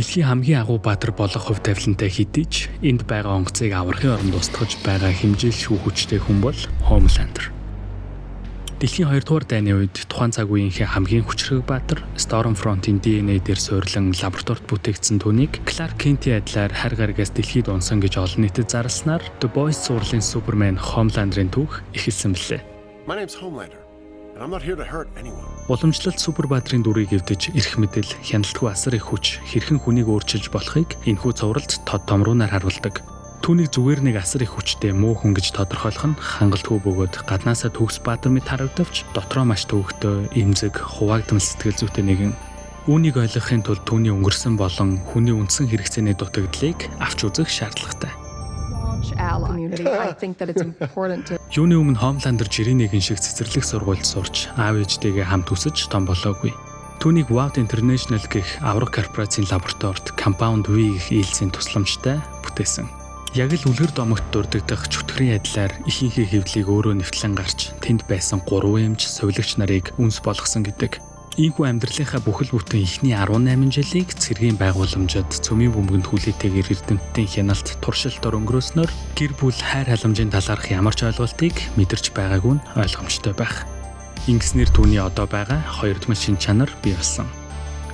Дэлхийн хамгийн агуу баатар болох хувь тавилантай хэдий ч энд байгаа онгоцыг аврахын оронд устгаж байгаа хэмжээлшгүй хүчтэй хүн бол Homelander. Дэлхийн 2 дугаар дайны үед тухайн цаг үеийнхээ хамгийн хүчрэг баатар Stormfront-ийн DNA дээр суурилан лабораторид бүтээгдсэн түүнийг Clark Kent-ийн адилаар хар гаригаас дэлхийд унсан гэж олон нийтэд зарласнаар The Boys сурлын Superman Homelander-ын түүх эхэлсэн билээ. My name's Homelander. I'm not here to hurt anyone. Уламжлалт супербаатрын дүрийг эвдэж эрх мэдэл, хяналтгүй асар их хүч хэрхэн хүнийг өөрчилж болохыг энэхүү цувралд тод томруунаар харуулдаг. Түүнийг зүгээр нэг асар их хүчтэй муу хүн гэж тодорхойлох нь хангалтгүй бөгөөд гаднаасаа төгс баатар мэт харагдавч дотроо маш төвөгтэй, эмзэг, хуваагдмал сэтгэл зүйтэй нэгэн. Үүнийг ойлгохын тулд түүний өнгөрсөн болон хүний үндсэн хэрэгцээний дутагдлыг авч үзэх шаардлагатай. Юуны өмнө Homelander жирийн нэгэн шиг цэцэрлэг сургуульд сурч аав ээжтэйгээ хамт өсөж том болоогүй. Түүнийг WOW International гэх аврах корпорацийн лабораторид Compound V гэх ээлжийн тусламжтай бүтээсэн. Яг л үлгэр домогт дурддах чөтгөрийн адилаар ихэнхээ хэвлийг өөрөө нэвтлэн гарч тэнд байсан 3 эмч сувилагч нарыг үнс болгосон гэдэг. Ийхүү амьдралынхаа бүхэл бүтэн эхний 18 жилийг цэргийн байгууламжид цөмийн бөмбөгөнд хүлээтэйгээр эрдэмтдийн хяналт туршилтоор өнгөрөөснөөр гэр бүл хайр халамжийн талаарх ямар ч ойлголтыг мэдэрч байгаагүй нь ойлгомжтой байх. Ингэснээр түүний одоо байгаа хоёрдмал шин чанар бий болсон.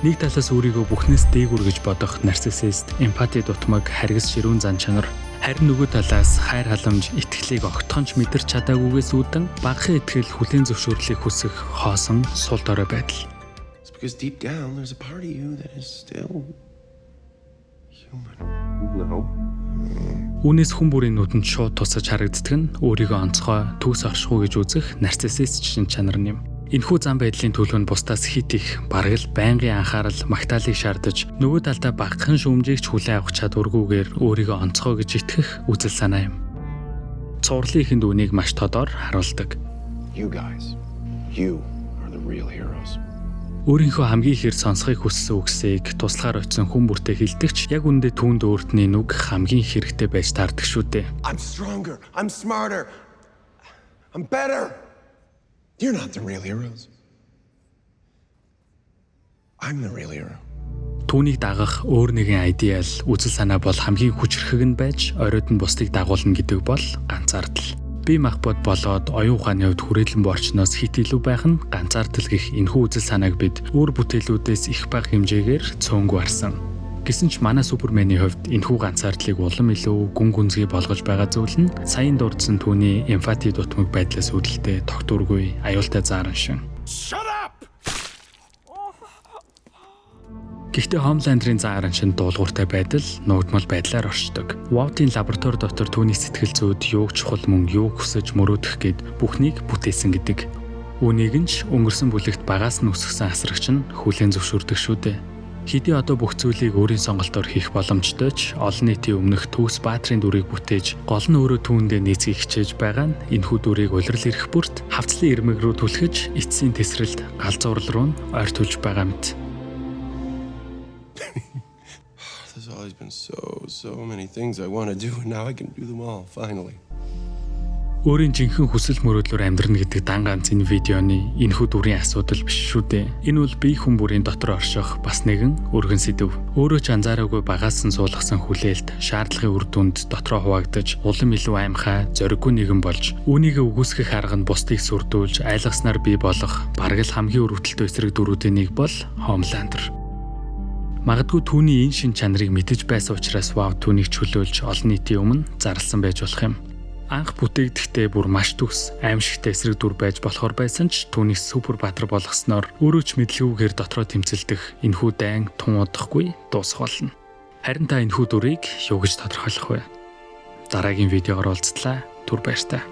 Нэг талаас өөрийгөө бүхнээс дээгүр гэж бодох нарциссист, эмпати дутмаг, харгас ширүүн зан чанар, харин нөгөө талаас хайр халамж, итгэлийг огтхонч мэдэрч чадаагүйгээс үүдэн багахан итгэл хүлээн зөвшөөрлийг хүсэх хоосон сул дорой байдал. It's because deep down there's a part of you that is still human. No. Үүнээс хүн бүрийн нүдэнд шууд тусаж харагддаг нь өөрийгөө онцгой, төгс оршихуй гэж үзэх нарциссист шин чанар юм. Энэхүү зан байдлын төлөв нь бусдаас хит их бараг л байнгын анхаарал, магтаалыг шаардаж нөгөө талдаа багахан шүүмжийг ч хүлээн авах чадваргүйгээр өөрийгөө онцгой гэж итгэх үзэл санаа юм. Цувралын ихэнд үнийг маш тодор харуулдаг. You guys, you are the real heroes. Өөрийнхөө хамгийн ихээр сонсхийг хүссэн үгсийг туслахаар очисон хүн бүртээ хэлдэгч яг үндэ түүнд өөртний нүг хамгийн хэрэгтэй байж таардаг шүү дээ. I'm stronger. I'm smarter. I'm better. You're not the real heroes. I'm the real hero. Түүнийг дагах өөр нэгэн айдиал, үзэл санаа бол хамгийн хүчрхэг нь байж оройд нь бусдыг дагуулна гэдэг бол ганцаардал. Бие махбод болоод оюун ухааны хувьд хүрээлэн борчноос хит илүү байх нь ганцаардал гэх энэхүү үзэл санааг бид өөр бүтээлүүдээс их бага хэмжээгээр цөөнгүй харсан. Гэсэн ч манай Суперменийн хувьд энэхүү ганцаардлыг улам илүү гүн гүнзгий болгож байгаа зүйл нь саяын дурдсан түүний эмпати дутмаг байдлаас үүдэлтэй тогтворгүй аюултай зааран шин. Shut up! Гэхдээ Homelander-ын зааран шин дуулууртай байдал нуугдмал байдлаар оршдог. WOW-ийн лаборатори дотор түүний сэтгэл зүйд юуг чухал мөн юуг хүсэж мөрөөдөх гэд бүхнийг бүтээсэн гэдэг. Үүнийг нь ч өнгөрсөн бүлэгт багаас нь үсгсэн асрагч нь хүлээн зөвшөөрдөг шүү дээ. Хэдий одоо бүх зүйлийг өөрийн сонголтоор хийх боломжтой ч олон нийтийн өмнөх төгс баатрын дүрийг бүтээж гол нь өөрөө түүндээ нийцгийг хичээж байгаа нь энэхүү дүрийг улирал ирэх бүрт хавцлын ирмэг рүү түлхэж эцсийн тесрэлт галзуурал руу нь ойртуулж байгаа мэт. There's always been so many things I want to do and now I can do them all finally. Өөрийн жинхэнэ хүсэл мөрөөдлөөр амьдрна гэдэг дан ганц энэ видеоны энэхүү дүрийн асуудал биш шүү дээ. Энэ бол бие хүн бүрийн дотор орших бас нэгэн өргөн сэдв. Өөрөө ч анзаараагүй багаас нь суулгасан хүлээлт, шаардлагын үр дүнд дотроо хуваагдаж, улам илүү аимхай, зориггүй нэгэн болж, үүнийг үгүйсгэх арга нь бусдыг сүрдүүлж, айлгаснаар бий болох бараг л хамгийн өрөвдөлтөй эсрэг дүрүүдийн нэг бол Homelander. Магадгүй түүний энэ шин чанарыг мэдэж байсан учраас WOW түүнийг чөлөөлж олон нийтийн өмнө зарласан байж болох юм. Анх бүтээгдэхдээ бүр маш төгс, аимшигтай эсрэг дүр байж болохоор байсан ч түүнийг супер баатар болгосноор өөрөө ч мэдлэгүйгээр дотроо тэмцэлдэх энэхүү дайн тун удахгүй дуусах болно. Харин та энэхүү дүрийг юу гэж тодорхойлох вэ? Дараагийн видеогоор уулзтлаа. Түр баярлалаа.